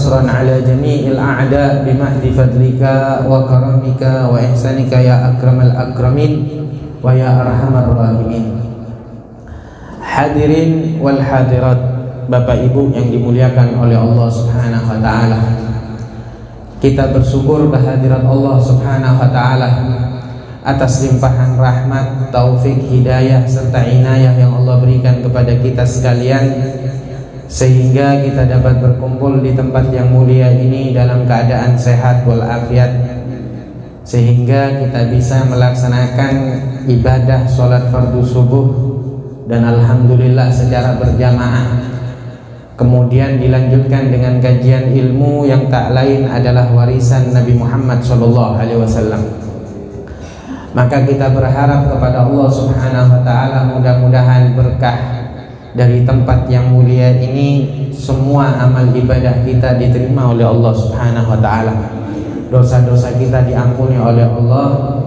nasran ala jami'il a'da bimahdi fadlika wa karamika wa ihsanika ya akramal akramin wa ya arhamar rahimin. Hadirin wal hadirat, Bapak Ibu yang dimuliakan oleh Allah Subhanahu wa taala. Kita bersyukur kehadirat Allah Subhanahu wa taala atas limpahan rahmat, taufik, hidayah serta inayah yang Allah berikan kepada kita sekalian, sehingga kita dapat berkumpul di tempat yang mulia ini dalam keadaan sehat walafiat, sehingga kita bisa melaksanakan ibadah sholat fardu subuh dan alhamdulillah secara berjamaah. Kemudian dilanjutkan dengan kajian ilmu yang tak lain adalah warisan Nabi Muhammad SAW. Maka kita berharap kepada Allah Subhanahu wa taala, mudah-mudahan berkah dari tempat yang mulia ini semua amal ibadah kita diterima oleh Allah Subhanahu wa taala. Dosa-dosa kita diampuni oleh Allah,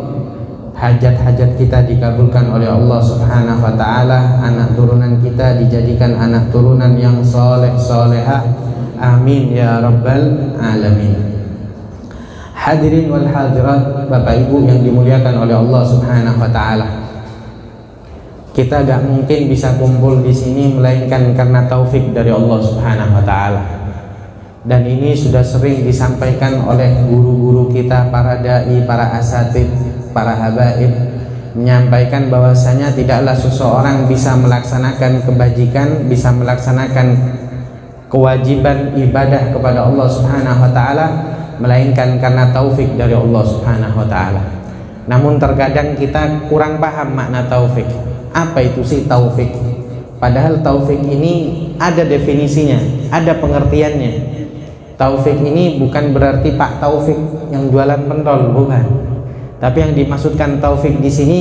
hajat-hajat kita dikabulkan oleh Allah Subhanahu wa taala, anak turunan kita dijadikan anak turunan yang soleh solehah. Amin ya rabbal alamin. Hadirin wal hadirat, Bapak Ibu yang dimuliakan oleh Allah Subhanahu wa taala. Kita gak mungkin bisa kumpul di sini melainkan karena taufik dari Allah Subhanahu wa taala. Dan ini sudah sering disampaikan oleh guru-guru kita, para dai, para asatid, para habaib, menyampaikan bahwasanya tidaklah seseorang bisa melaksanakan kebajikan, bisa melaksanakan kewajiban ibadah kepada Allah Subhanahu wa taala melainkan karena taufik dari Allah Subhanahu wa taala. Namun terkadang kita kurang paham makna taufik. Apa itu sih taufik? Padahal taufik ini ada definisinya, ada pengertiannya. Taufik ini bukan berarti Pak Taufik yang jualan pentol, bukan. Tapi yang dimaksudkan taufik di sini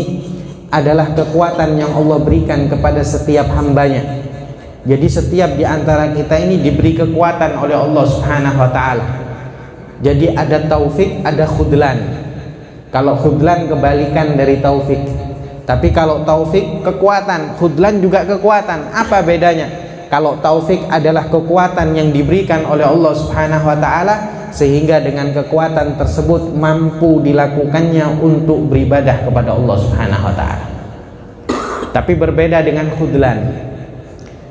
adalah kekuatan yang Allah berikan kepada setiap hambanya. Jadi setiap di antara kita ini diberi kekuatan oleh Allah Subhanahu wa taala. Jadi ada taufik, ada khudlan. Kalau khudlan kebalikan dari taufik. Tapi kalau taufik kekuatan, khudlan juga kekuatan. Apa bedanya? Kalau taufik adalah kekuatan yang diberikan oleh Allah Subhanahu wa taala sehingga dengan kekuatan tersebut mampu dilakukannya untuk beribadah kepada Allah Subhanahu wa taala. Tapi berbeda dengan khudlan.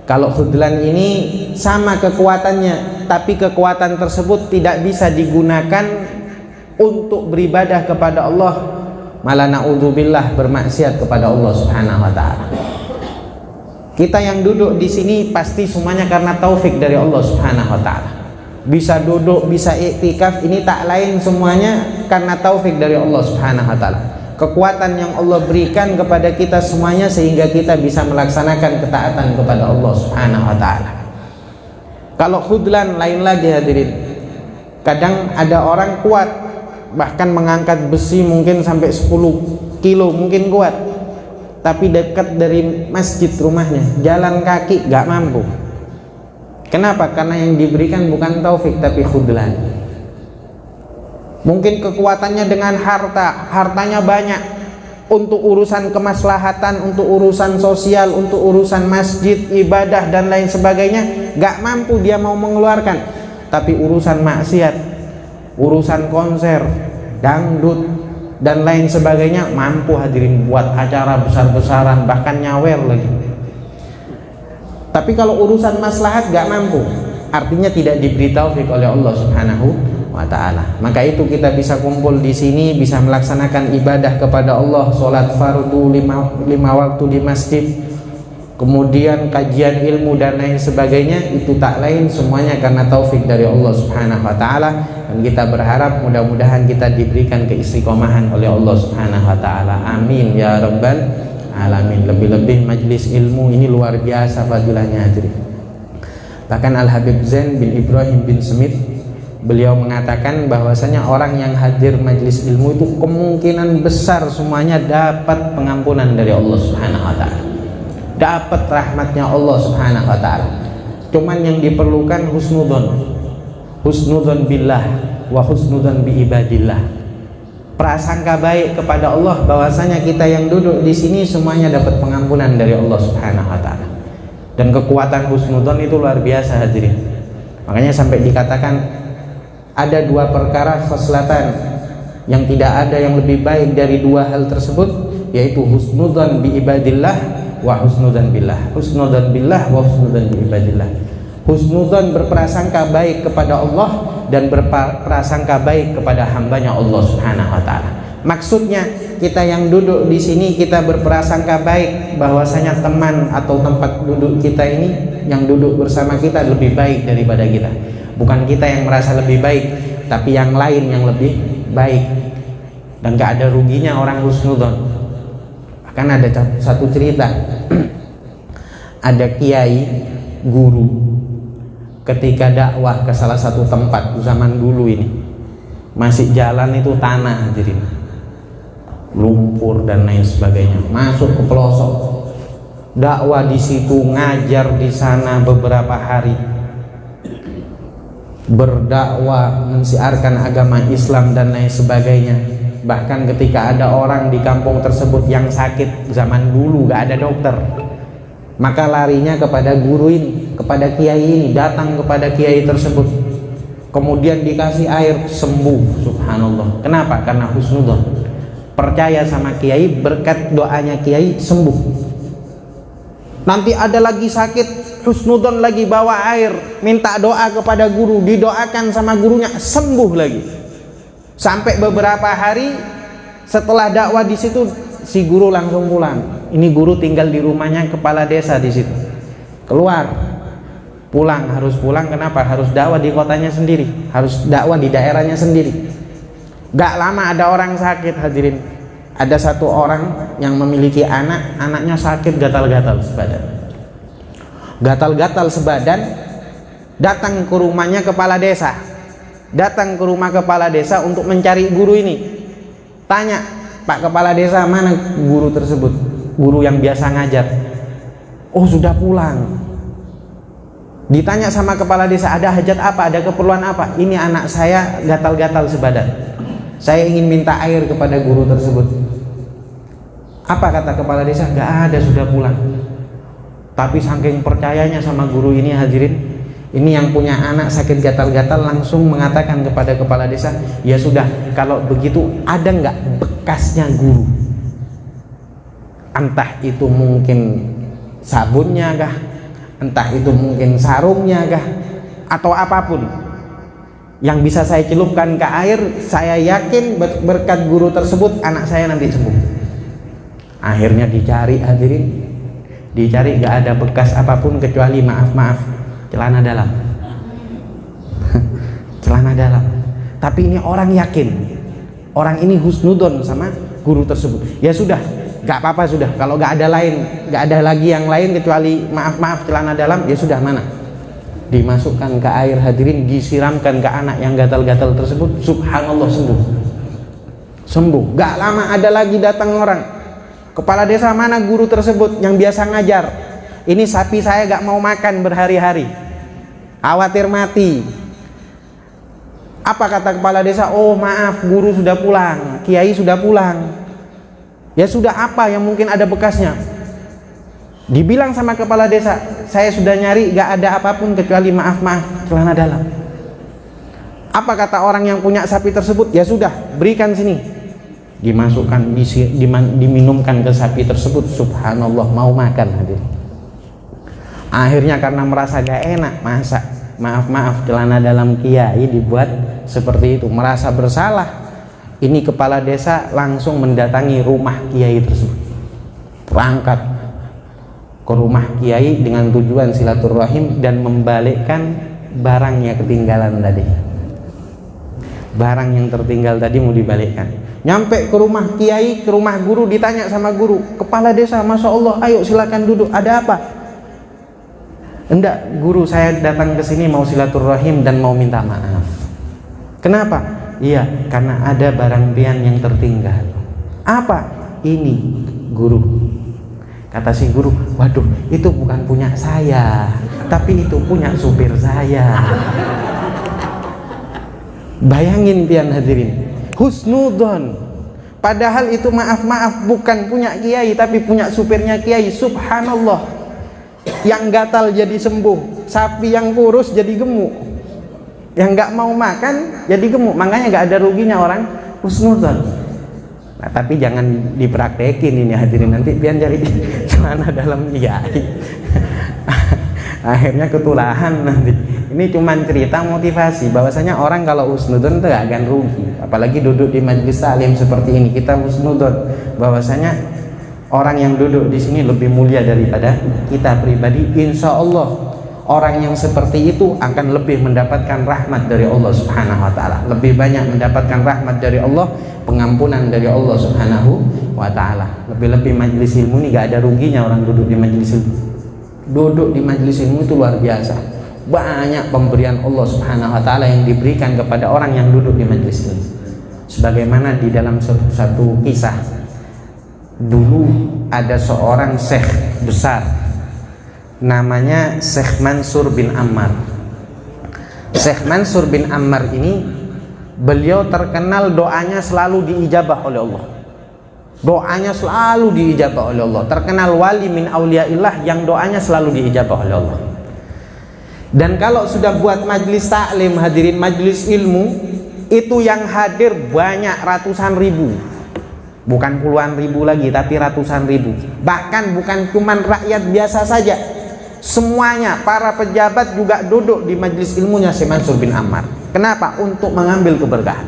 Kalau khudlan ini sama kekuatannya, tapi kekuatan tersebut tidak bisa digunakan untuk beribadah kepada Allah, malah na'udzubillah bermaksiat kepada Allah Subhanahu wa taala. Kita yang duduk di sini pasti semuanya karena taufik dari Allah Subhanahu wa taala. Bisa duduk, bisa iktikaf, ini tak lain semuanya karena taufik dari Allah Subhanahu wa taala. Kekuatan yang Allah berikan kepada kita semuanya sehingga kita bisa melaksanakan ketaatan kepada Allah Subhanahu wa taala. Kalau khudlan lain lagi hadirin. Kadang ada orang kuat bahkan mengangkat besi mungkin sampai 10 kilo mungkin kuat, tapi dekat dari masjid rumahnya, jalan kaki gak mampu. Kenapa? Karena yang diberikan bukan taufik tapi khudlan. Mungkin kekuatannya dengan hartanya banyak untuk urusan kemaslahatan, untuk urusan sosial, untuk urusan masjid, ibadah dan lain sebagainya, gak mampu dia mau mengeluarkan. Tapi urusan maksiat, urusan konser, dangdut dan lain sebagainya mampu hadirin, buat acara besar-besaran, bahkan nyawer lagi. Tapi kalau urusan maslahat gak mampu, artinya tidak diberi taufik oleh Allah Subhanahu wa taala. Maka itu kita bisa kumpul di sini, bisa melaksanakan ibadah kepada Allah, sholat fardu 5 waktu di masjid, kemudian kajian ilmu dan lain sebagainya, itu tak lain semuanya karena taufik dari Allah Subhanahu wa taala. Dan kita berharap mudah-mudahan kita diberikan keistiqomahan oleh Allah Subhanahu wa taala. Amin ya rabbal alamin. Lebih-lebih majlis ilmu ini luar biasa fadilahnya hadirin. Bahkan Al-Habib Zain bin Ibrahim bin Smith, beliau mengatakan bahwasanya orang yang hadir majlis ilmu itu kemungkinan besar semuanya dapat pengampunan dari Allah Subhanahu wa taala, dapat rahmatnya Allah Subhanahu wa taala. Cuman yang diperlukan husnudzon billah wa husnudzon bi ibadillah, prasangka baik kepada Allah bahwasanya kita yang duduk di sini semuanya dapat pengampunan dari Allah Subhanahu wa taala. Dan kekuatan husnudzon itu luar biasa hadirin. Makanya sampai dikatakan ada dua perkara khoslatan yang tidak ada yang lebih baik dari dua hal tersebut, yaitu husnudzan bi ibadillah wa husnudzan billah. Husnudzan billah wa husnudzan bi ibadillah. Husnudzan berprasangka baik kepada Allah dan berprasangka baik kepada hambanya Allah Subhanahu wa taala. Maksudnya kita yang duduk di sini kita berprasangka baik bahwasanya teman atau tempat duduk kita ini yang duduk bersama kita lebih baik daripada kita. Bukan kita yang merasa lebih baik, tapi yang lain yang lebih baik. Dan gak ada ruginya orang husnudzon. Bahkan ada satu cerita ada kiai guru ketika dakwah ke salah satu tempat zaman dulu ini, masih jalan itu tanah jadi lumpur dan lain sebagainya, masuk ke pelosok, dakwah di situ, ngajar di sana beberapa hari, berdakwah mensiarkan agama Islam dan lain sebagainya. Bahkan ketika ada orang di kampung tersebut yang sakit, zaman dulu gak ada dokter, maka larinya kepada guru ini, kepada kiai ini, datang kepada kiai tersebut, kemudian dikasih air, sembuh. Subhanallah. Kenapa? Karena husnudzon, percaya sama kiai, berkat doanya kiai sembuh. Nanti ada lagi sakit, husnudzon lagi, bawa air, minta doa kepada guru, didoakan sama gurunya, sembuh lagi. Sampai beberapa hari setelah dakwah di situ, si guru langsung pulang. Ini guru tinggal di rumahnya kepala desa di situ. Keluar, pulang, harus pulang. Kenapa? Harus dakwah di kotanya sendiri, harus dakwah di daerahnya sendiri. Gak lama ada orang sakit, hadirin. Ada satu orang yang memiliki anak, anaknya sakit gatal-gatal sebadan. Gatal-gatal sebadan, datang ke rumahnya kepala desa. Datang ke rumah kepala desa untuk mencari guru ini. Tanya, Pak Kepala Desa, mana guru tersebut? Guru yang biasa ngajar. Oh, sudah pulang. Ditanya sama kepala desa, ada hajat apa? Ada keperluan apa? Ini anak saya gatal-gatal sebadan. Saya ingin minta air kepada guru tersebut. Apa kata kepala desa? Gak ada, sudah pulang. Tapi saking percayanya sama guru ini, hadirin, ini yang punya anak sakit gatal-gatal langsung mengatakan kepada kepala desa, ya sudah, kalau begitu ada nggak bekasnya guru? Entah itu mungkin sabunnya kah, entah itu mungkin sarungnya kah, atau apapun yang bisa saya celupkan ke air, saya yakin berkat guru tersebut anak saya nanti sembuh. Akhirnya dicari, hadirin, dicari, nggak ada bekas apapun kecuali maaf celana dalam. Celana dalam. Tapi ini orang yakin, orang ini husnudzon sama guru tersebut. Ya sudah, gak apa-apa, sudah. Kalau gak ada lain, gak ada lagi yang lain kecuali maaf celana dalam, ya sudah, mana? Dimasukkan ke air, hadirin, disiramkan ke anak yang gatal-gatal tersebut. Subhanallah, sembuh. Sembuh. Gak lama ada lagi datang orang, kepala desa, mana guru tersebut yang biasa ngajar? Ini sapi saya gak mau makan berhari-hari, khawatir mati. Apa kata kepala desa? Oh maaf, guru sudah pulang, kiai sudah pulang. Ya sudah, apa yang mungkin ada bekasnya? Dibilang sama kepala desa, saya sudah nyari, gak ada apapun kecuali maaf celana dalam. Apa kata orang yang punya sapi tersebut? Ya sudah, berikan sini. Dimasukkan, diminumkan ke sapi tersebut. Subhanallah, mau makan, hadirin. Akhirnya karena merasa gak enak, masa maaf celana dalam kiai dibuat seperti itu, merasa bersalah. Ini kepala desa langsung mendatangi rumah kiai tersebut, berangkat ke rumah kiai dengan tujuan silaturahim dan membalikkan barang yang ketinggalan tadi. Barang yang tertinggal tadi mau dibalikkan. Nyampe ke rumah kiai, ke rumah guru, ditanya sama guru, kepala desa, masya Allah, ayo silakan duduk, ada apa? Enggak, guru, saya datang ke sini mau silaturahim dan mau minta maaf. Kenapa? Iya, karena ada barang pian yang tertinggal. Apa? Ini, guru. Kata si guru, waduh, itu bukan punya saya, tapi itu punya supir saya. Bayangin pian, hadirin, husnudzon. Padahal itu maaf bukan punya kiai, tapi punya supirnya kiai. Subhanallah. Yang gatal jadi sembuh, sapi yang kurus jadi gemuk. Yang nggak mau makan jadi gemuk, makanya nggak ada ruginya orang husnudzon. Nah, tapi jangan dipraktekin ini hadirin, nanti pian cari celana dalam kiai. Akhirnya ketulahan nanti. Ini cuma cerita motivasi bahwasanya orang kalau husnudzon itu gak akan rugi. Apalagi duduk di majelis taklim seperti ini, kita husnudzon bahwasanya orang yang duduk di sini lebih mulia daripada kita pribadi. Insya Allah orang yang seperti itu akan lebih mendapatkan rahmat dari Allah Subhanahu wa taala, lebih banyak mendapatkan rahmat dari Allah, pengampunan dari Allah Subhanahu wa taala. Lebih-lebih majelis ilmu ini gak ada ruginya orang duduk di majelis ilmu. Duduk di majelis ilmu itu luar biasa. Banyak pemberian Allah Subhanahu wa taala yang diberikan kepada orang yang duduk di majelis ilmu. Sebagaimana di dalam satu kisah, dulu ada seorang syekh besar namanya Syekh Mansur bin Ammar. Syekh Mansur bin Ammar ini beliau terkenal doanya selalu diijabah oleh Allah. Doanya selalu diijabah oleh Allah. Terkenal wali min auliyaillah yang doanya selalu diijabah oleh Allah. Dan kalau sudah buat majlis taklim, hadirin majlis ilmu, itu yang hadir banyak ratusan ribu. Bukan puluhan ribu lagi, tapi ratusan ribu. Bahkan bukan cuman rakyat biasa saja, semuanya, para pejabat juga duduk di majelis ilmunya Syekh Mansur bin Ammar. Kenapa? Untuk mengambil keberkahan.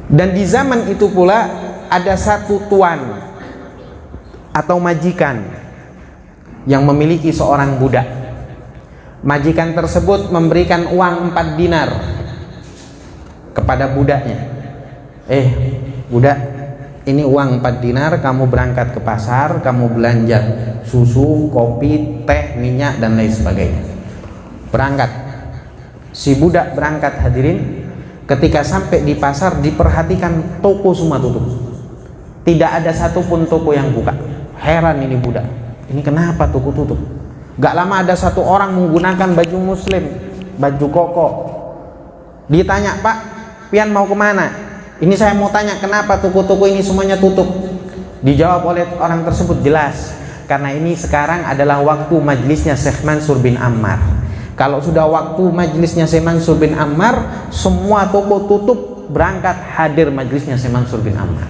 Dan di zaman itu pula ada satu tuan atau majikan yang memiliki seorang budak. Majikan tersebut memberikan uang 4 dinar kepada budaknya. Budak, ini uang 4 dinar, kamu berangkat ke pasar, kamu belanja susu, kopi, teh, minyak, dan lain sebagainya. Berangkat. Si budak berangkat, hadirin. Ketika sampai di pasar, diperhatikan toko semua tutup. Tidak ada satupun toko yang buka. Heran ini budak. Ini kenapa toko tutup? Gak lama ada satu orang menggunakan baju muslim, baju koko. Ditanya, Pak, pian mau kemana? Ini saya mau tanya, kenapa toko-toko ini semuanya tutup? Dijawab oleh orang tersebut, jelas, karena ini sekarang adalah waktu majelisnya Syekh Mansur bin Ammar. Kalau sudah waktu majelisnya Syekh Mansur bin Ammar, semua toko tutup, berangkat hadir majelisnya Syekh Mansur bin Ammar.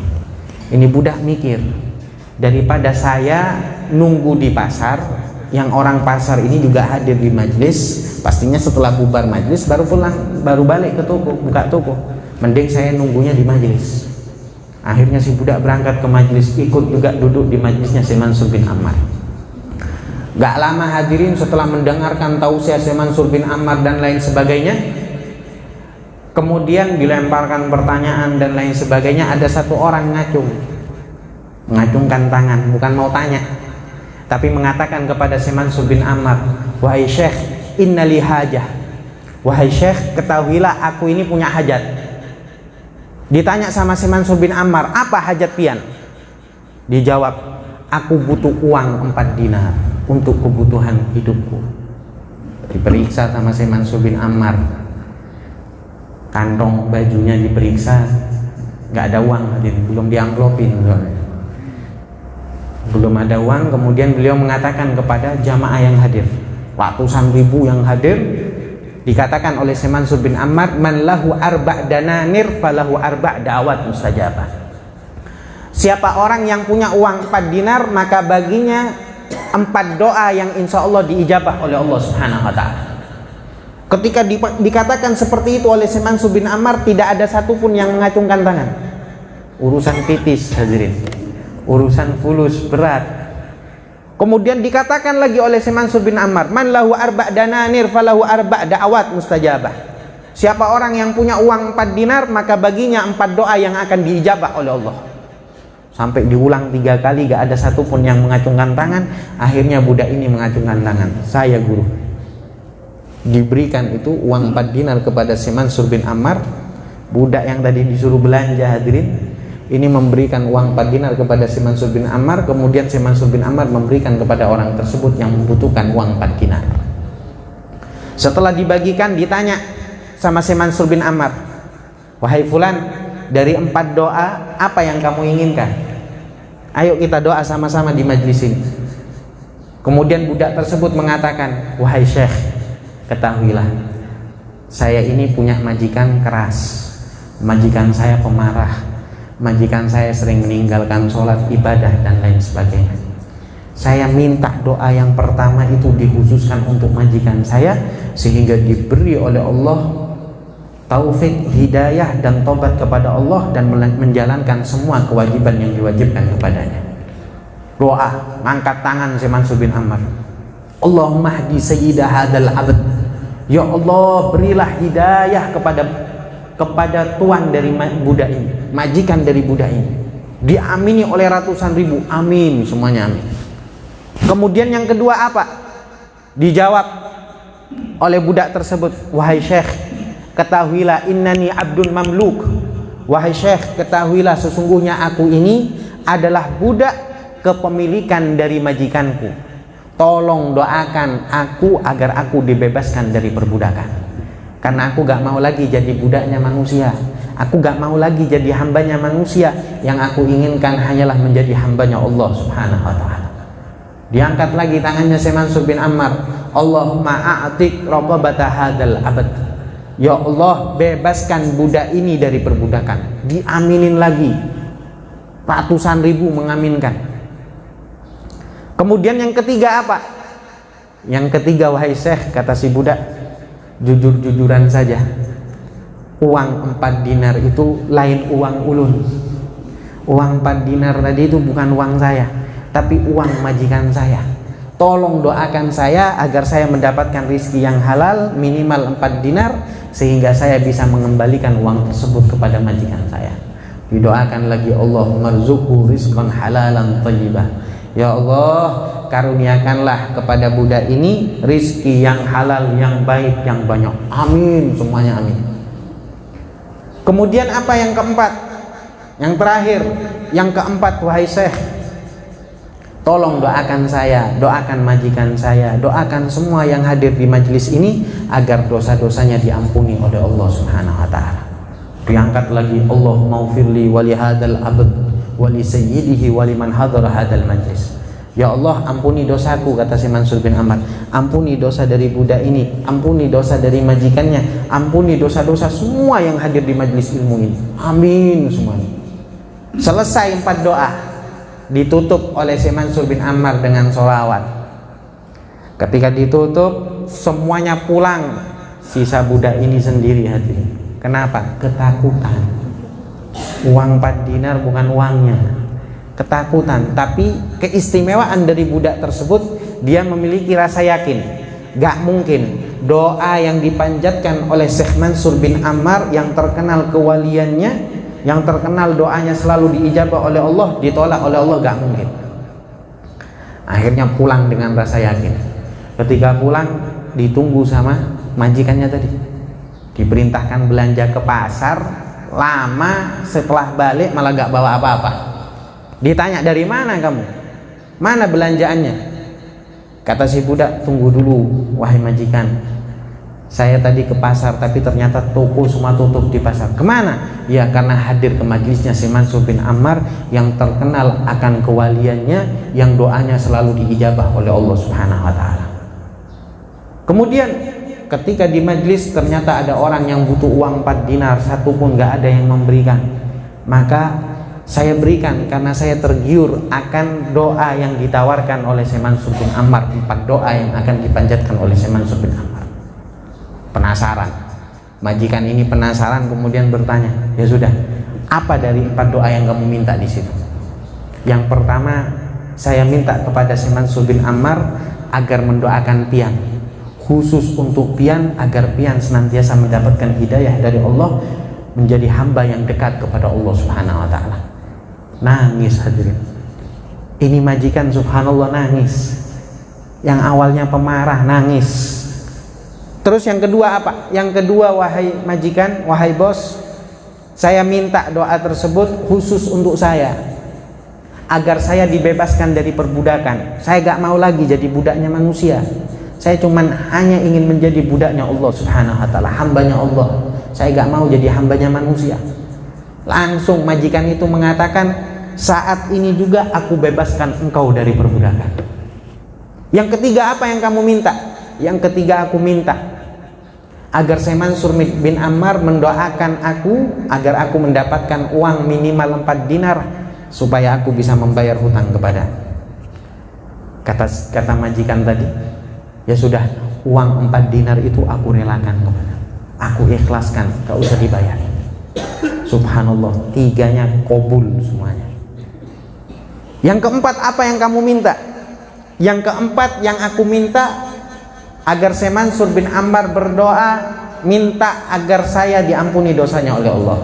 Ini budak mikir, daripada saya nunggu di pasar, yang orang pasar ini juga hadir di majelis, pastinya setelah bubar majelis baru pulang, baru balik ke toko, buka toko. Mending saya nunggunya di majelis. Akhirnya si budak berangkat ke majelis, ikut juga duduk di majelisnya Syekh Mansur bin Ammar. Gak lama hadirin, setelah mendengarkan tausiah Syekh Mansur bin Ammar dan lain sebagainya, kemudian dilemparkan pertanyaan dan lain sebagainya. Ada satu orang mengacungkan tangan, bukan mau tanya, tapi mengatakan kepada Syekh Mansur bin Ammar, wahai Syekh, innali hajah. Wahai Syekh, ketahuilah aku ini punya hajat. Ditanya sama Syekh Mansur bin Ammar, apa hajat pian? Dijawab, aku butuh uang 4 dinar untuk kebutuhan hidupku. Diperiksa sama Syekh Mansur bin Ammar, kantong bajunya diperiksa, nggak ada uang, belum diamplopin, belum ada uang. Kemudian beliau mengatakan kepada jamaah yang hadir, ratusan ribu yang hadir, dikatakan oleh Syekh Mansur bin Ammar, man lahu arba' dananir falahu arba' da'awat mustajabah. Siapa orang yang punya uang 4 dinar, maka baginya 4 doa yang insya Allah diijabah oleh Allah Subhanahu wa ta'ala. Ketika dikatakan seperti itu oleh Syekh Mansur bin Ammar, tidak ada satupun yang mengacungkan tangan. Urusan kritis, hadirin, urusan fulus, berat. Kemudian dikatakan lagi oleh Syekh Mansur bin Ammar, man lahu arba' dananir falahu arba' da'awat mustajabah. Siapa orang yang punya uang 4 dinar, maka baginya 4 doa yang akan diijabah oleh Allah. Sampai diulang 3 kali, gak ada satupun yang mengacungkan tangan. Akhirnya budak ini mengacungkan tangan, saya guru. Diberikan itu uang 4 dinar kepada Syekh Mansur bin Ammar. Budak yang tadi disuruh belanja, hadirin, ini memberikan uang 4 dinar kepada Syekh Mansur bin Ammar. Kemudian Syekh Mansur bin Ammar memberikan kepada orang tersebut yang membutuhkan uang 4 dinar. Setelah dibagikan, ditanya sama Syekh Mansur bin Ammar, wahai fulan, dari 4 doa apa yang kamu inginkan? Ayo kita doa sama-sama di majlis ini. Kemudian budak tersebut mengatakan, wahai Syekh, ketahuilah, saya ini punya majikan keras, majikan saya pemarah, majikan saya sering meninggalkan sholat, ibadah dan lain sebagainya. Saya minta doa yang pertama itu dikhususkan untuk majikan saya, sehingga diberi oleh Allah taufik, hidayah dan tobat kepada Allah dan menjalankan semua kewajiban yang diwajibkan kepadanya. Doa, angkat tangan si Mansur bin Ammar, Allahumma hdi sayyidah hadal abad, ya Allah berilah hidayah kepada tuan dari budak ini, majikan dari budak ini. Diamini oleh ratusan ribu, amin, semuanya amin. Kemudian yang kedua apa? Dijawab oleh budak tersebut, wahai syekh, ketahuilah innani abdun mamluk. Wahai syekh, ketahuilah sesungguhnya aku ini adalah budak kepemilikan dari majikanku. Tolong doakan aku agar aku dibebaskan dari perbudakan. Karena aku gak mau lagi jadi budaknya manusia. Aku gak mau lagi jadi hambanya manusia. Yang aku inginkan hanyalah menjadi hambanya Allah subhanahu wa ta'ala. Diangkat lagi tangannya si Mansur bin Ammar, Allahumma a'tik raqabata hadal abad. Ya Allah bebaskan budak ini dari perbudakan. Diaminin lagi, ratusan ribu mengaminkan. Kemudian yang ketiga apa? Yang ketiga, wahai syekh, kata si budak, jujur-jujuran saja, uang 4 dinar itu lain uang ulun. Uang 4 dinar tadi itu bukan uang saya, tapi uang majikan saya. Tolong doakan saya agar saya mendapatkan rizki yang halal minimal 4 dinar, sehingga saya bisa mengembalikan uang tersebut kepada majikan saya. Didoakan lagi, Allahumma rzuqhu rizqan halalan thayyibah. Ya Allah, karuniakanlah kepada budak ini rizki yang halal, yang baik, yang banyak. Amin, semuanya amin. Kemudian apa yang keempat? Yang terakhir, yang keempat, wahai syekh, tolong doakan saya, doakan majikan saya, doakan semua yang hadir di majelis ini agar dosa-dosanya diampuni oleh Allah subhanahu wa ta'ala. Diangkat lagi, Allahumma ufirli wali hadal abad wali sayyidihi wali man hadar hadal majlis. Ya Allah, ampuni dosaku, kata si Mansur bin Ammar, ampuni dosa dari budak ini, ampuni dosa dari majikannya, ampuni dosa-dosa semua yang hadir di majelis ilmu ini. Amin semuanya. Selesai 4 doa, ditutup oleh si Mansur bin Ammar dengan sholawat. Ketika ditutup, semuanya pulang, sisa budak ini sendiri hati. Kenapa? Ketakutan. Uang 4 dinar bukan uangnya, ketakutan. Tapi keistimewaan dari budak tersebut, dia memiliki rasa yakin, gak mungkin doa yang dipanjatkan oleh Syekh Mansur bin Ammar yang terkenal kewaliannya, yang terkenal doanya selalu diijabah oleh Allah, ditolak oleh Allah, gak mungkin. Akhirnya pulang dengan rasa yakin. Ketika pulang, ditunggu sama majikannya tadi, diperintahkan belanja ke pasar. Lama, setelah balik malah gak bawa apa-apa. Ditanya, dari mana kamu? Mana belanjaannya? Kata si budak, tunggu dulu wahai majikan, saya tadi ke pasar tapi ternyata toko semua tutup di pasar. Kemana? Ya karena hadir ke majelisnya si Mansur bin Ammar yang terkenal akan kewaliannya, yang doanya selalu diijabah oleh Allah subhanahu wa ta'ala. Kemudian ketika di majelis ternyata ada orang yang butuh uang 4 dinar, satu pun gak ada yang memberikan. Maka saya berikan karena saya tergiur akan doa yang ditawarkan oleh Syekh Mansur bin Ammar, 4 doa yang akan dipanjatkan oleh Syekh Mansur bin Ammar. Penasaran, majikan ini penasaran, kemudian bertanya, ya sudah, apa dari 4 doa yang kamu minta di situ? Yang pertama, saya minta kepada Syekh Mansur bin Ammar agar mendoakan pian, khusus untuk pian, agar pian senantiasa mendapatkan hidayah dari Allah, menjadi hamba yang dekat kepada Allah subhanahu wa ta'ala. Nangis hadirin, ini majikan subhanallah nangis. Yang awalnya pemarah nangis. Terus yang kedua apa? Yang kedua, wahai majikan, wahai bos, saya minta doa tersebut khusus untuk saya, agar saya dibebaskan dari perbudakan. Saya gak mau lagi jadi budaknya manusia. Saya cuman hanya ingin menjadi budaknya Allah subhanahu wa ta'ala, hambanya Allah. Saya gak mau jadi hambanya manusia. Langsung majikan itu mengatakan, saat ini juga aku bebaskan engkau dari perbudakan. Yang ketiga apa yang kamu minta? Yang ketiga aku minta agar saya Mansur bin Ammar mendoakan aku agar aku mendapatkan uang minimal 4 dinar supaya aku bisa membayar hutang kepada. Kata majikan tadi, ya sudah, uang 4 dinar itu aku relakan kepada, aku ikhlaskan, gak usah dibayar. Subhanallah, 3-nya kabul semuanya. Yang keempat, apa yang kamu minta? Yang keempat yang aku minta, agar saya Mansur bin Ammar berdoa, minta agar saya diampuni dosanya oleh Allah,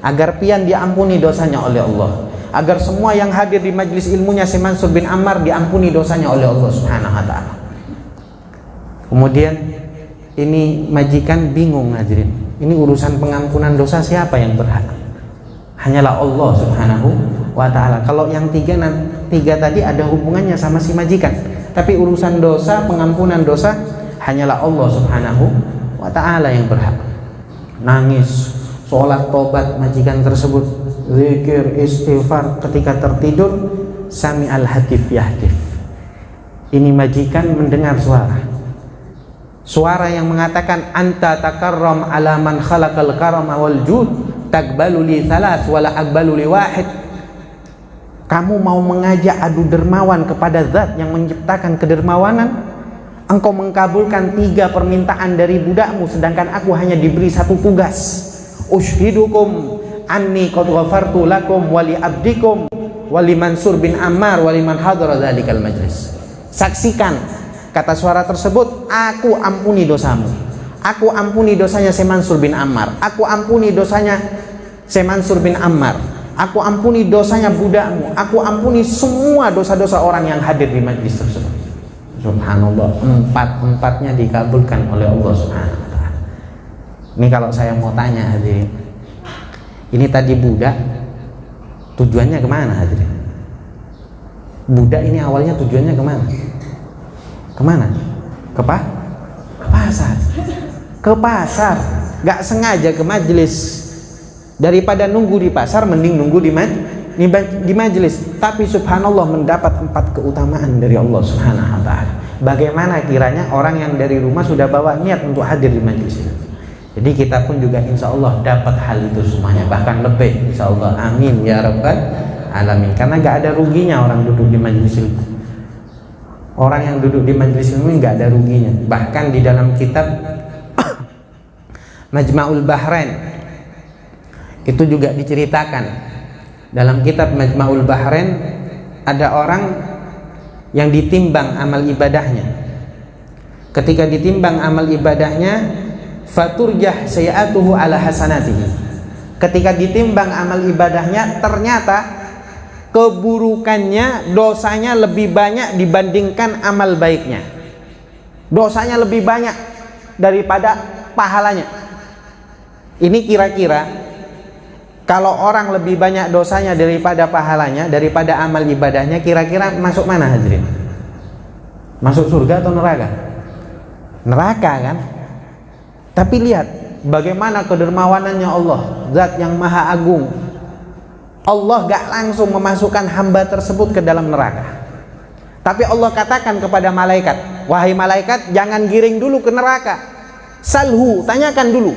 agar pian diampuni dosanya oleh Allah, agar semua yang hadir di majelis ilmunya saya Mansur bin Ammar diampuni dosanya oleh Allah Subhanahu wa ta'ala. Kemudian ini majikan bingung, hadirin, ini urusan pengampunan dosa siapa yang berhak? Hanyalah Allah Subhanahu wa ta'ala. Kalau yang tiga tadi ada hubungannya sama si majikan, tapi urusan dosa, pengampunan dosa, hanyalah Allah Subhanahu wa ta'ala yang berhak. Nangis, sholat tobat majikan tersebut, zikir, istighfar. Ketika tertidur, sami al-hatif yahdif. Ini majikan mendengar suara yang mengatakan, anta takarram ala man khalaqal karama wal jud, takbalu li thalath wala akbalu li wahid. Kamu mau mengajak adu dermawan kepada zat yang menciptakan kedermawanan, engkau mengkabulkan 3 permintaan dari budakmu, sedangkan aku hanya diberi 1 tugas. Ushidukum anni qad ghafartu lakum wa li abdikum wa li Mansur bin Ammar wa liman hadara dzalikal majlis. Saksikan, kata suara tersebut, aku ampuni dosamu, aku ampuni dosanya saya Mansur bin Ammar, aku ampuni dosanya saya Mansur bin Ammar, aku ampuni dosanya budakmu, aku ampuni semua dosa-dosa orang yang hadir di majlis tersebut. Subhanallah, 4-4-nya dikabulkan oleh Allah Subhanahu wa ta'ala. Ini kalau saya mau tanya hadirin, ini tadi budak tujuannya kemana hadirin? Budak ini awalnya tujuannya kemana? Kemana? Ke pasar. Ke pasar, gak sengaja ke majlis. Daripada nunggu di pasar, mending nunggu di majelis. Tapi subhanallah, mendapat 4 keutamaan dari Allah Subhanahu wa ta'ala. Bagaimana kiranya orang yang dari rumah sudah bawa niat untuk hadir di majelis ini? Jadi kita pun juga insya Allah dapat hal itu semuanya, bahkan lebih insya Allah. Amin ya rabbal alamin. Karena gak ada ruginya orang duduk di majelis ilmu. Orang yang duduk di majelis ilmu gak ada ruginya. Bahkan di dalam kitab Majma'ul Bahrain itu juga diceritakan. Dalam kitab Majma'ul Bahrain ada orang yang ditimbang amal ibadahnya. Ketika ditimbang amal ibadahnya, faturjah sayi'atuhu ala hasanatihi. Ketika ditimbang amal ibadahnya, ternyata keburukannya, dosanya lebih banyak dibandingkan amal baiknya. Dosanya lebih banyak daripada pahalanya. Ini kira-kira kalau orang lebih banyak dosanya daripada pahalanya, daripada amal ibadahnya, kira-kira masuk mana hadirin? Masuk surga atau neraka? Neraka kan? Tapi lihat bagaimana kedermawanannya Allah, zat yang maha agung. Allah gak langsung memasukkan hamba tersebut ke dalam neraka. Tapi Allah katakan kepada malaikat, wahai malaikat, jangan giring dulu ke neraka. Salhu, tanyakan dulu,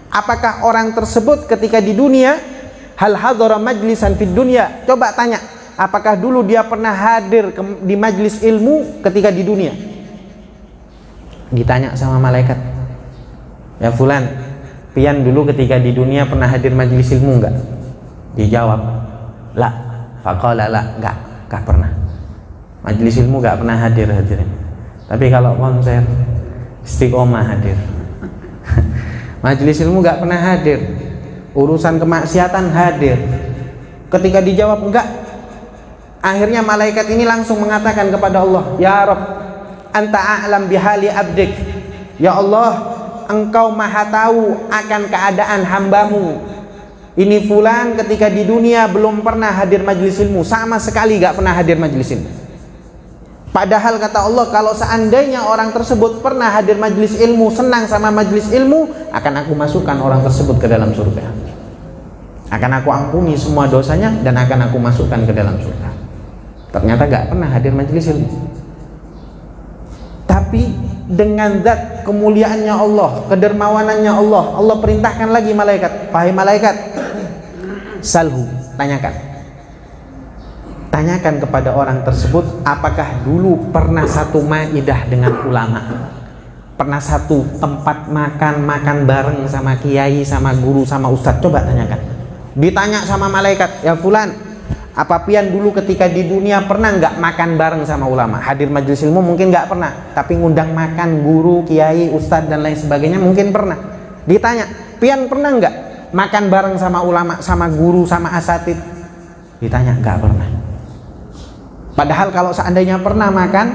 apakah orang tersebut ketika di dunia, hal hadhara majlisan fid dunya, coba tanya, apakah dulu dia pernah hadir di majlis ilmu ketika di dunia? Ditanya sama malaikat, ya fulan, pian dulu ketika di dunia pernah hadir majlis ilmu enggak? Dijawab, la. Faqala la, enggak pernah. Majlis ilmu enggak pernah hadirin. Tapi kalau konser istiqomah hadir. Majlis ilmu enggak pernah hadir. Urusan kemaksiatan hadir. Ketika dijawab enggak, akhirnya malaikat ini langsung mengatakan kepada Allah, ya Rabb, anta a'lam bihali abdik. Ya Allah, engkau maha tahu akan keadaan hambamu. Ini fulan ketika di dunia belum pernah hadir majlis ilmu, sama sekali gak pernah hadir majlis ilmu. Padahal kata Allah, kalau seandainya orang tersebut pernah hadir majlis ilmu, senang sama majlis ilmu, akan aku masukkan orang tersebut ke dalam surga. Akan aku ampuni semua dosanya dan akan aku masukkan ke dalam surga. Ternyata gak pernah hadir majlis ilmu. Tapi dengan zat kemuliaannya Allah, kedermawanannya Allah. Allah perintahkan lagi malaikat, wahai malaikat, salhu, tanyakan kepada orang tersebut, apakah dulu pernah satu maidah dengan ulama, pernah satu tempat makan bareng sama kiai, sama guru, sama ustadz. Coba tanyakan. Ditanya sama malaikat, ya fulan, apa pian dulu ketika di dunia pernah nggak makan bareng sama ulama? Hadir majelis ilmu mungkin nggak pernah, tapi ngundang makan guru, kiai, ustadz dan lain sebagainya mungkin pernah. Ditanya, pian pernah nggak makan bareng sama ulama, sama guru, sama asatid? Ditanya, nggak pernah. Padahal kalau seandainya pernah makan,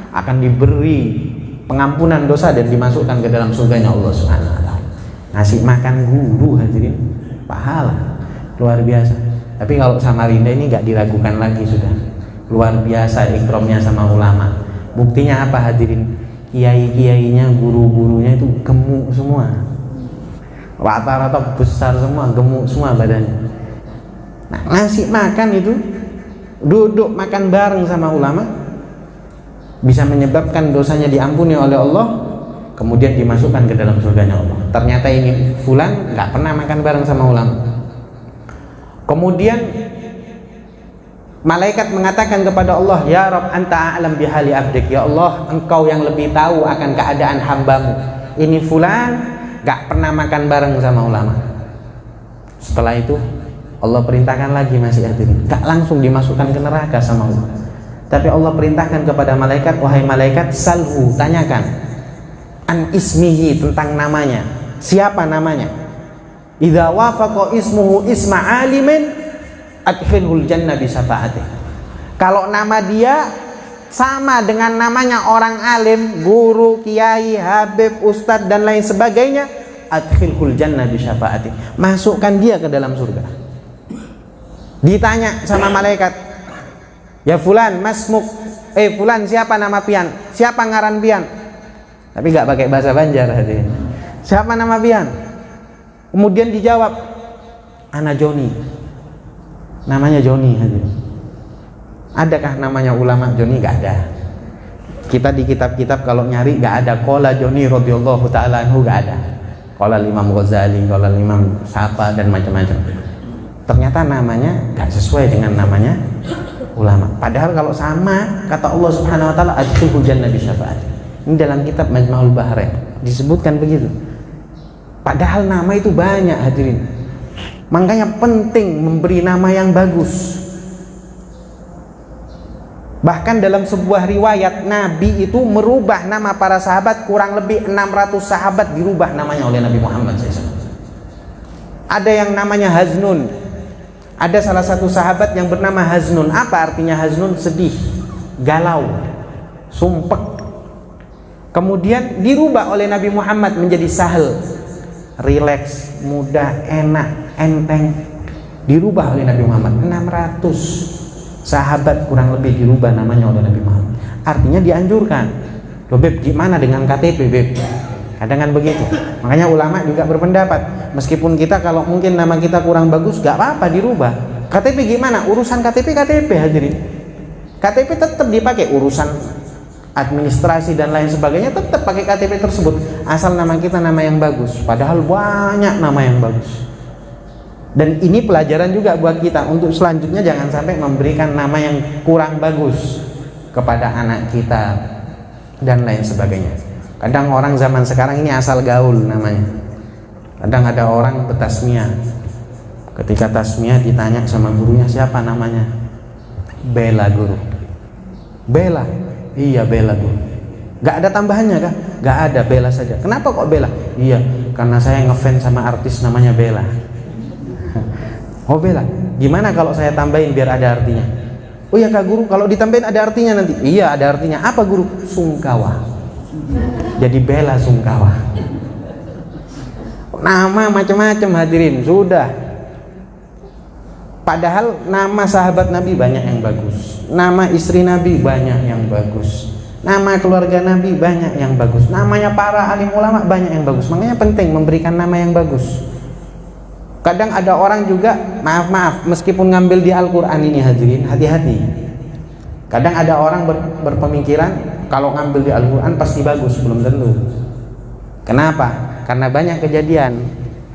akan diberi pengampunan dosa dan dimasukkan ke dalam surganya Allah Subhanahu wa taala. Ngasih makan guru, hadirin, pahala luar biasa. Tapi kalau Samarinda ini nggak diragukan lagi, sudah luar biasa ikromnya sama ulama. Buktinya apa hadirin? Kiai-kiainya, guru-gurunya itu gemuk semua, rata-rata besar semua, gemuk semua badannya. Nah, ngasih makan itu, duduk makan bareng sama ulama, bisa menyebabkan dosanya diampuni oleh Allah, kemudian dimasukkan ke dalam surganya Allah. Ternyata ini fulan nggak pernah makan bareng sama ulama. Kemudian malaikat mengatakan kepada Allah, ya Rabb, anta a'lam bihali abdik, ya Allah, engkau yang lebih tahu akan keadaan hambamu. Ini fulan gak pernah makan bareng sama ulama. Setelah itu Allah perintahkan lagi, masih hadirin, gak langsung dimasukkan ke neraka sama Allah, tapi Allah perintahkan kepada malaikat, wahai malaikat, salhu, tanyakan an ismihi, tentang namanya. Siapa namanya? Idza wafaqa ismuhu isma alimin adkhilhul jannah bi syafaatih. Kalau nama dia sama dengan namanya orang alim, guru, kiai, habib, ustadz dan lain sebagainya, adkhilhul jannah bi syafaatih, masukkan dia ke dalam surga. Ditanya sama malaikat, ya fulan masmuk, fulan, siapa nama pian, siapa ngaran pian? Tapi gak pakai bahasa Banjar hadirin. Siapa nama pian? Kemudian dijawab, ana Joni, namanya Joni hadirin. Adakah namanya ulama Joni? Gak ada. Kita di kitab-kitab kalau nyari gak ada qala Joni radhiyallahu ta'ala anhu, gak ada. Qala Imam Ghazali, qala Imam Sapa dan macam-macam. Ternyata namanya gak sesuai dengan namanya ulama. Padahal kalau sama, kata Allah Subhanahu wa taala, adkhulul jannah bi syafaatih. Ini dalam kitab Majma'ul Bahrain disebutkan begitu. Padahal nama itu banyak hadirin. Makanya penting memberi nama yang bagus. Bahkan dalam sebuah riwayat, Nabi itu merubah nama para sahabat, kurang lebih 600 sahabat dirubah namanya oleh Nabi Muhammad SAW. Ada yang namanya Haznun. Ada salah satu sahabat yang bernama Haznun. Apa artinya Haznun? Sedih, galau, sumpek. Kemudian dirubah oleh Nabi Muhammad menjadi Sahal, rileks, mudah, enak, enteng. Dirubah oleh Nabi Muhammad. 600 sahabat kurang lebih dirubah namanya oleh Nabi Muhammad. Artinya dianjurkan. Loh Beb, gimana dengan KTP Beb? Kadang kan begitu. Makanya ulama juga berpendapat, meskipun kita kalau mungkin nama kita kurang bagus, gak apa-apa dirubah. KTP gimana? Urusan KTP hadirin. KTP tetap dipakai, urusan administrasi dan lain sebagainya tetap pakai KTP tersebut, asal nama kita nama yang bagus. Padahal banyak nama yang bagus. Dan ini pelajaran juga buat kita untuk selanjutnya jangan sampai memberikan nama yang kurang bagus kepada anak kita dan lain sebagainya. Kadang orang zaman sekarang ini asal gaul namanya. Kadang ada orang bertasmiyah, ketika tasmiyah ditanya sama gurunya, siapa namanya? Bella guru. Bella. Iya Bella guru. Gak ada tambahannya kah? Gak ada, Bella saja. Kenapa kok Bella? Iya, karena saya ngefans sama artis namanya Bella. Oh Bella, gimana kalau saya tambahin biar ada artinya? Oh ya Kak Guru, kalau ditambahin ada artinya nanti. Iya ada artinya. Apa Guru? Sungkawa. Jadi Bella Sungkawa. Nama macam-macam hadirin, sudah. Padahal nama sahabat Nabi banyak yang bagus, nama istri Nabi banyak yang bagus, nama keluarga Nabi banyak yang bagus, namanya para alim ulama banyak yang bagus. Makanya penting memberikan nama yang bagus. Kadang ada orang juga, maaf, meskipun ngambil di Al-Quran ini hadirin, hati-hati. Kadang ada orang berpemikiran kalau ngambil di Al-Quran pasti bagus, belum tentu. Kenapa? Karena banyak kejadian.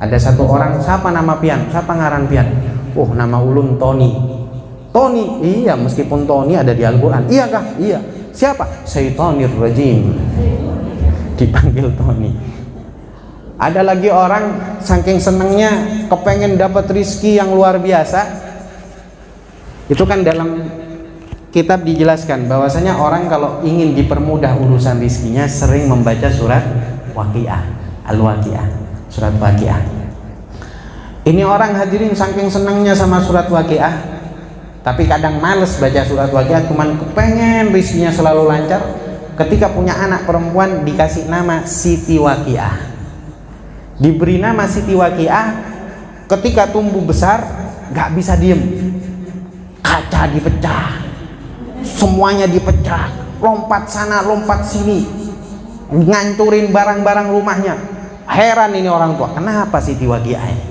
Ada satu orang, siapa nama pian? Siapa ngaran pian? Oh, nama ulun Tony. Tony, iya, meskipun Tony ada di Al-Quran. Iya kah? Iya. Siapa? Syaitanir rajim. Dipanggil Tony. Ada lagi orang saking senengnya kepengen dapat rizki yang luar biasa. Itu kan dalam kitab dijelaskan bahwasanya orang kalau ingin dipermudah urusan rizkinya sering membaca surat Waqiah, Al-Waqiah, surat Waqiah. Ini orang hadirin saking senangnya sama surat Waqiah, tapi kadang males baca surat Waqiah, cuman kepengen rizkinya selalu lancar. Ketika punya anak perempuan dikasih nama Siti Waqiah, diberi nama Siti Waqiah. Ketika tumbuh besar gak bisa diem, kaca dipecah, semuanya dipecah, lompat sana lompat sini, ngancurin barang-barang rumahnya. Heran ini orang tua, kenapa Siti Waqiah ini?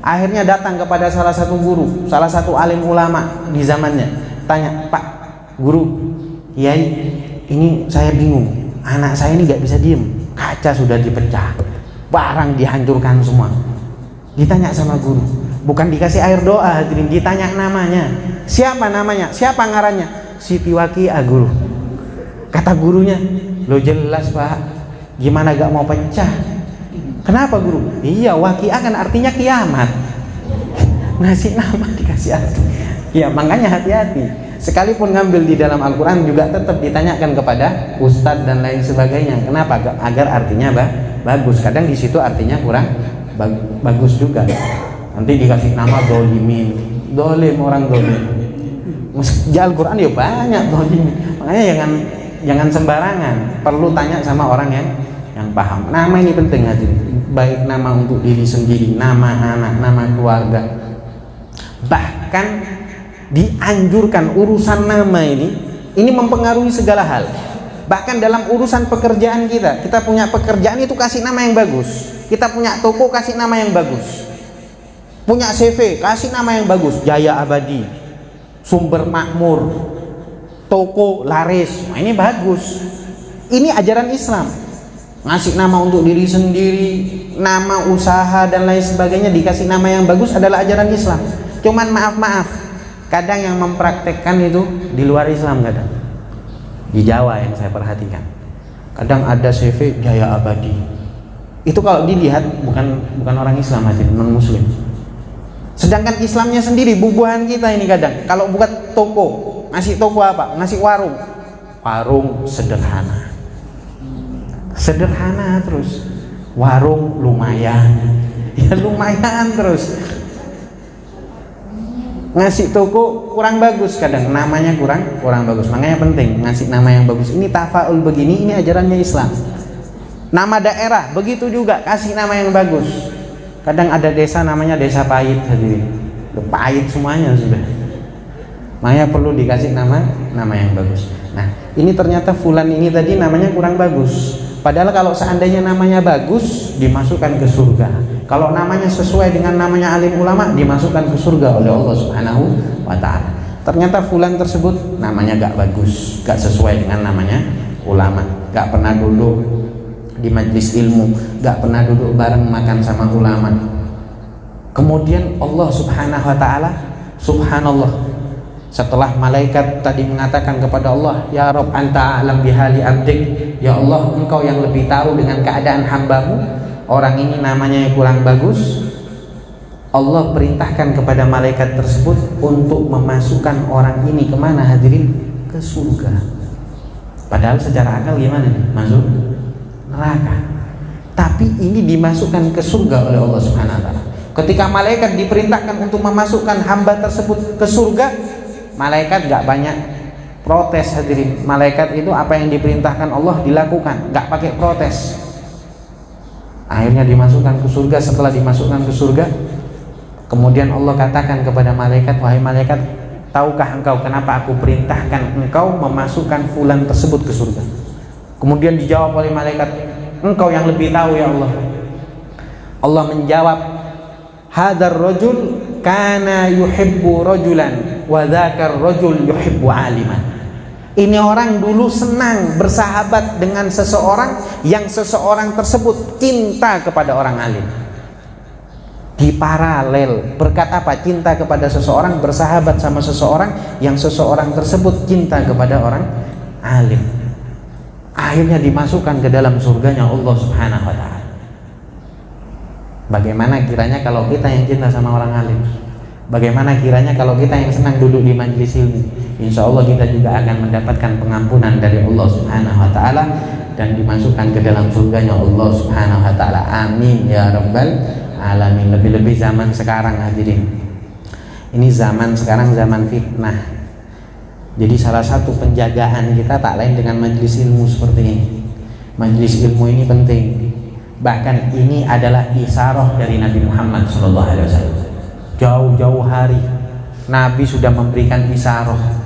Akhirnya datang kepada salah satu guru, salah satu alim ulama di zamannya, tanya, Pak Guru, Kiai, ini saya bingung, anak saya ini gak bisa diem, kaca sudah dipecah, barang dihancurkan semua. Ditanya sama guru, bukan dikasih air doa hadirin, ditanya namanya. Siapa namanya? Siapa ngarannya? Siti Waqiah, guru. Kata gurunya, lo jelas Pak, gimana gak mau pecah? Kenapa guru? Iya, Waqiah kan artinya kiamat. Ngasih nama dikasih arti. Ya makanya hati-hati. Sekalipun ngambil di dalam Al-Quran juga tetap ditanyakan kepada ustadz dan lain sebagainya. Kenapa? Agar artinya bagus. Kadang di situ artinya kurang bagus juga. Nanti dikasih nama dolimin, dolim, orang dolim. Di Al-Quran ya banyak dolim. Makanya jangan sembarangan. Perlu tanya sama orang yang paham. Nama ini penting hadirin. Baik nama untuk diri sendiri, nama anak, nama keluarga. Bahkan dianjurkan urusan nama ini mempengaruhi segala hal. Bahkan dalam urusan pekerjaan kita punya pekerjaan itu kasih nama yang bagus. Kita punya toko kasih nama yang bagus. Punya CV kasih nama yang bagus. Jaya Abadi, Sumber Makmur, toko laris. Nah, ini bagus. Ini ajaran Islam. Ngasih nama untuk diri sendiri, nama usaha dan lain sebagainya dikasih nama yang bagus adalah ajaran Islam. Cuman maaf, kadang yang mempraktekkan itu di luar Islam kadang. Di Jawa yang saya perhatikan. Kadang ada CV Jaya Abadi. Itu kalau dilihat bukan orang Islam aja, non muslim. Sedangkan Islamnya sendiri bubuhan kita ini kadang. Kalau buka toko, ngasih toko apa? Ngasih warung. Warung sederhana. Sederhana terus. Warung lumayan. Ya lumayan terus. Ngasih toko kurang bagus kadang, namanya kurang bagus. Makanya penting ngasih nama yang bagus. Ini tafaul begini, ini ajarannya Islam. Nama daerah begitu juga, kasih nama yang bagus. Kadang ada desa namanya desa pahit hadirin. Pahit semuanya sudah. Makanya perlu dikasih nama yang bagus. Nah, ini ternyata fulan ini tadi namanya kurang bagus. Padahal kalau seandainya namanya bagus, dimasukkan ke surga. Kalau namanya sesuai dengan namanya alim ulama, dimasukkan ke surga oleh Allah Subhanahu wa ta'ala. Ternyata fulan tersebut namanya gak bagus, gak sesuai dengan namanya ulama, gak pernah duduk di majlis ilmu, gak pernah duduk bareng makan sama ulama. Kemudian Allah Subhanahu wa ta'ala, subhanallah, setelah malaikat tadi mengatakan kepada Allah, ya Rabb anta a'lam bihali abdik, ya Allah engkau yang lebih tahu dengan keadaan hambamu, orang ini namanya kurang bagus. Allah perintahkan kepada malaikat tersebut untuk memasukkan orang ini kemana hadirin? Ke surga. Padahal secara akal gimana nih? Masuk neraka. Tapi ini dimasukkan ke surga oleh Allah Subhanahu wa ta'ala. Ketika malaikat diperintahkan untuk memasukkan hamba tersebut ke surga, malaikat gak banyak protes hadirin. Malaikat itu apa yang diperintahkan Allah dilakukan, gak pakai protes. Akhirnya dimasukkan ke surga. Setelah dimasukkan ke surga, kemudian Allah katakan kepada malaikat, wahai malaikat, tahukah engkau kenapa aku perintahkan engkau memasukkan fulan tersebut ke surga? Kemudian dijawab oleh malaikat, engkau yang lebih tahu ya Allah. Allah menjawab, hadar rajul kana yuhibbu rajulan wa dzakar rajul yuhibbu aliman. Ini orang dulu senang bersahabat dengan seseorang yang seseorang tersebut cinta kepada orang alim. Di paralel, berkat apa? Cinta kepada seseorang, bersahabat sama seseorang yang seseorang tersebut cinta kepada orang alim. Akhirnya dimasukkan ke dalam surganya Allah Subhanahu wa ta'ala. Bagaimana kiranya kalau kita yang cinta sama orang alim? Bagaimana kiranya kalau kita yang senang duduk di majelis ilmu? Insya Allah kita juga akan mendapatkan pengampunan dari Allah Subhanahu wa ta'ala dan dimasukkan ke dalam surganya Allah Subhanahu wa ta'ala. Amin ya rabbal alamin. Lebih-lebih zaman sekarang, hadirin. Ini zaman sekarang zaman fitnah. Jadi salah satu penjagaan kita tak lain dengan majelis ilmu seperti ini. Majelis ilmu ini penting. Bahkan ini adalah isyarah dari Nabi Muhammad SAW. Jauh-jauh hari Nabi sudah memberikan isyarah.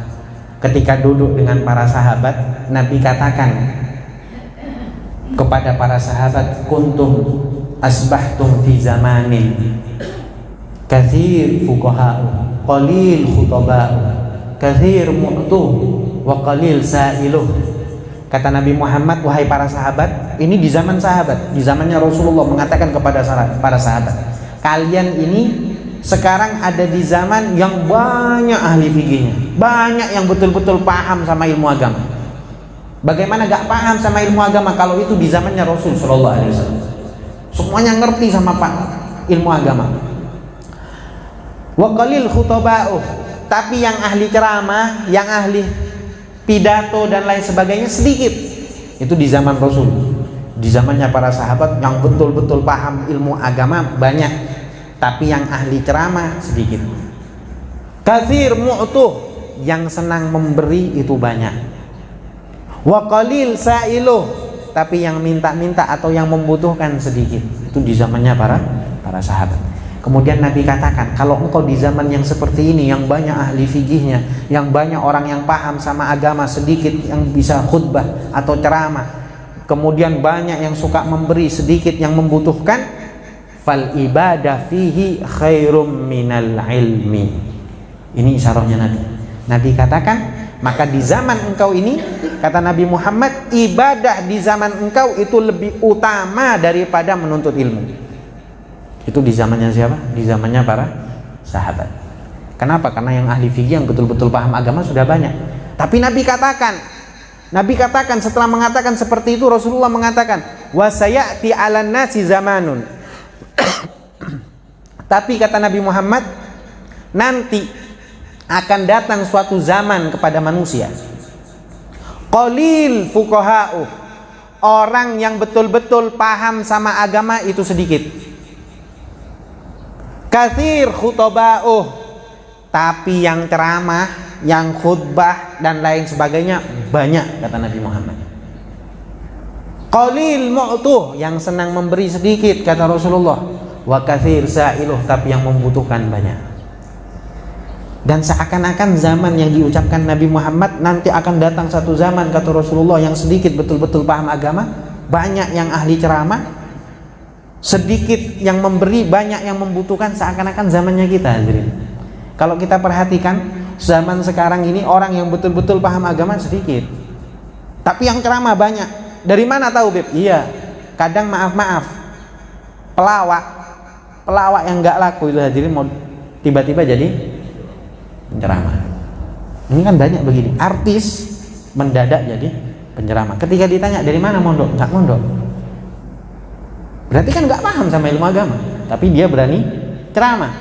Ketika duduk dengan para sahabat, Nabi katakan kepada para sahabat, kuntum asbahtum fi zamanin kathir fuqaha'u qalil khutaba'u kathir mu'tuh wa qalil sa'iluh. Kata Nabi Muhammad, wahai para sahabat, ini di zaman sahabat, di zamannya Rasulullah mengatakan kepada para sahabat, kalian ini sekarang ada di zaman yang banyak ahli fikihnya, banyak yang betul-betul paham sama ilmu agama. Bagaimana gak paham sama ilmu agama kalau itu di zamannya Rasul Sallallahu Alaihi Wasallam? Semuanya ngerti sama ilmu agama. Wa qalil khutaba'uh, tapi yang ahli ceramah, yang ahli pidato dan lain sebagainya sedikit. Itu di zaman Rasul. Di zamannya para sahabat yang betul-betul paham ilmu agama banyak, tapi yang ahli ceramah sedikit. Katsir mu'tuh, yang senang memberi itu banyak. Wa qalil sa'iluh, tapi yang minta-minta atau yang membutuhkan sedikit. Itu di zamannya para sahabat. Kemudian Nabi katakan, kalau engkau di zaman yang seperti ini, yang banyak ahli fikihnya, yang banyak orang yang paham sama agama, sedikit yang bisa khutbah atau ceramah, kemudian banyak yang suka memberi, sedikit yang membutuhkan, fal ibadah fihi khairum minal ilmi. Ini isyarahnya Nabi. Nabi katakan, maka di zaman engkau ini, kata Nabi Muhammad, ibadah di zaman engkau itu lebih utama daripada menuntut ilmu. Itu di zamannya siapa? Di zamannya para sahabat. Kenapa? Karena yang ahli fikih yang betul-betul paham agama sudah banyak. Tapi Nabi katakan setelah mengatakan seperti itu, Rasulullah mengatakan, wa sayati 'alan nasi zamanun. Tapi kata Nabi Muhammad, nanti akan datang suatu zaman kepada manusia, qalil fuqaha'u, orang yang betul-betul paham sama agama itu sedikit. Katsir khutaba'u, tapi yang ceramah, yang khutbah dan lain sebagainya banyak, kata Nabi Muhammad. Qalil mu'tuh, yang senang memberi sedikit, kata Rasulullah. Wa katsir sa'iluh, tapi yang membutuhkan banyak. Dan seakan-akan zaman yang diucapkan Nabi Muhammad, nanti akan datang satu zaman, kata Rasulullah, yang sedikit betul-betul paham agama, banyak yang ahli ceramah, sedikit yang memberi, banyak yang membutuhkan. Seakan-akan zamannya kita, hadirin. Kalau kita perhatikan zaman sekarang ini, orang yang betul-betul paham agama sedikit, tapi yang ceramah banyak. Dari mana tahu, Beb? Iya, kadang maaf pelawak yang nggak laku itu, hadirin, mau tiba-tiba jadi penceramah. Ini kan banyak begini, artis mendadak jadi penceramah. Ketika ditanya dari mana mondok, nggak mondok, berarti kan nggak paham sama ilmu agama, tapi dia berani ceramah.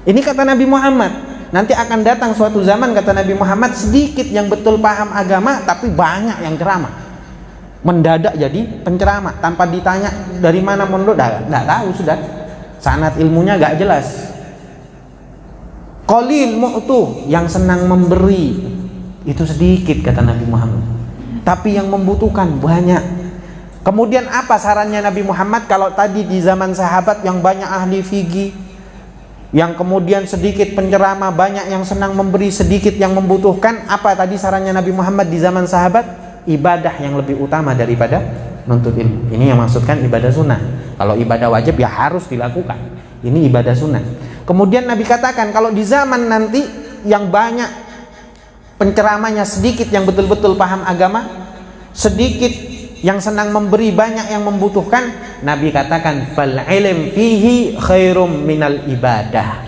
Ini kata Nabi Muhammad, nanti akan datang suatu zaman, kata Nabi Muhammad, sedikit yang betul paham agama, tapi banyak yang ceramah. Mendadak jadi penceramah tanpa ditanya dari mana mondok, nggak tahu sudah, sanad ilmunya nggak jelas. Qalil mu'tuh, yang senang memberi itu sedikit, kata Nabi Muhammad, tapi yang membutuhkan banyak. Kemudian apa sarannya Nabi Muhammad? Kalau tadi di zaman sahabat yang banyak ahli fikih, yang kemudian sedikit penceramah, banyak yang senang memberi, sedikit yang membutuhkan, apa tadi sarannya Nabi Muhammad di zaman sahabat? Ibadah yang lebih utama daripada nuntut ilmu. Ini yang maksudkan ibadah sunnah. Kalau ibadah wajib ya harus dilakukan, ini ibadah sunnah. Kemudian Nabi katakan, kalau di zaman nanti yang banyak penceramahnya sedikit yang betul-betul paham agama, sedikit yang senang memberi, banyak yang membutuhkan. Nabi katakan fal ilm fihi khairum minal ibadah.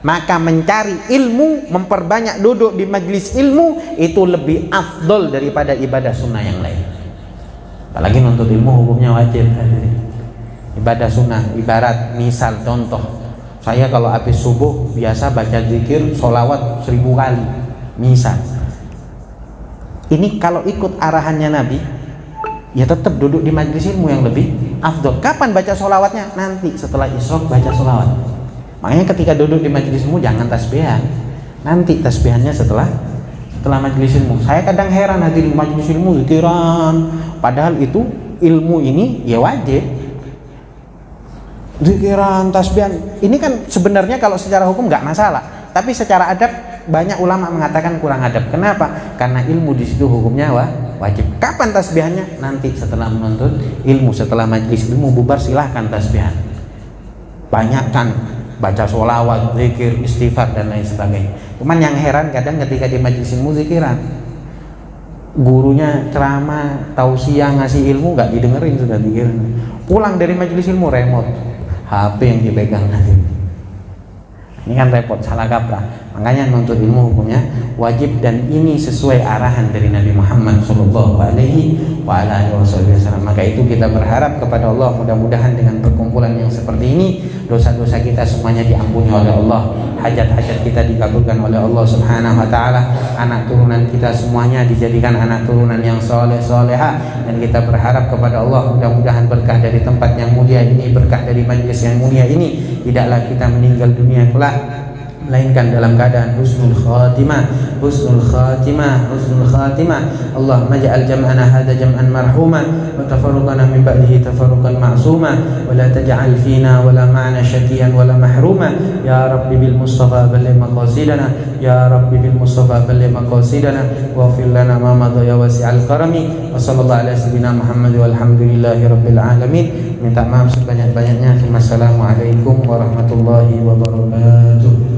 Maka mencari ilmu, memperbanyak duduk di majlis ilmu itu lebih afdol daripada ibadah sunnah yang lain. Apalagi nuntut ilmu hukumnya wajib. Ibadah sunnah, ibarat misal contoh, saya kalau habis subuh biasa baca zikir sholawat 1000 kali misal. Ini kalau ikut arahannya Nabi, ya tetap duduk di majlis ilmu yang lebih afdol. Kapan baca sholawatnya? Nanti setelah isyraq baca sholawat. Makanya ketika duduk di majlis ilmu jangan tasbihan. Nanti tasbihannya setelah majlis ilmu. Saya kadang heran hadir di majlis ilmu zikiran, padahal itu ilmu ini ya wajib. Zikiran, tasbihan, ini kan sebenarnya kalau secara hukum nggak masalah, tapi secara adab banyak ulama mengatakan kurang adab. Kenapa? Karena ilmu di situ hukumnya wajib. Kapan tasbihannya? Nanti setelah menuntut ilmu, setelah majlis ilmu bubar silahkan tasbihan. Banyakkan baca sholawat, zikir, istighfar dan lain sebagainya. Cuman yang heran kadang ketika di majlis ilmu zikiran, gurunya ceramah, tausiah, ngasih ilmu nggak didengerin, sudah zikiran. Pulang dari majlis ilmu remote, HP yang dipegang nanti. Ini kan repot, salah kaprah. Makanya menuntut ilmu hukumnya wajib, dan ini sesuai arahan dari Nabi Muhammad sallallahu alaihi wasallam. Maka itu kita berharap kepada Allah, mudah-mudahan dengan perkumpulan yang seperti ini dosa-dosa kita semuanya diampuni oleh Allah, hajat-hajat kita dikabulkan oleh Allah Subhanahu wa taala, anak turunan kita semuanya dijadikan anak turunan yang soleh soleha, dan kita berharap kepada Allah mudah-mudahan berkah dari tempat yang mulia ini, berkah dari majlis yang mulia ini, tidaklah kita meninggal dunia kelak melainkan dalam keadaan husnul khatimah. Allahumma ja'al jam'ana hadha jam'an marhuma wa tafarruqana min ba'dihi tafarruqan ma'suma wa la taj'al fina wa la ma'ana syaqiyan wa la mahruma. Ya Rabbi bil Mustafa balligh maqasidana, ya Rabbi bil Mustafa balligh maqasidana wa ighfir lana ma madha ya wasi'al karami. Wa sallallahu ala sayyidina Muhammad walhamdulillahi rabbil alamin. Minta maaf sebanyak-banyaknya. Wassalamualaikum warahmatullahi wabarakatuh.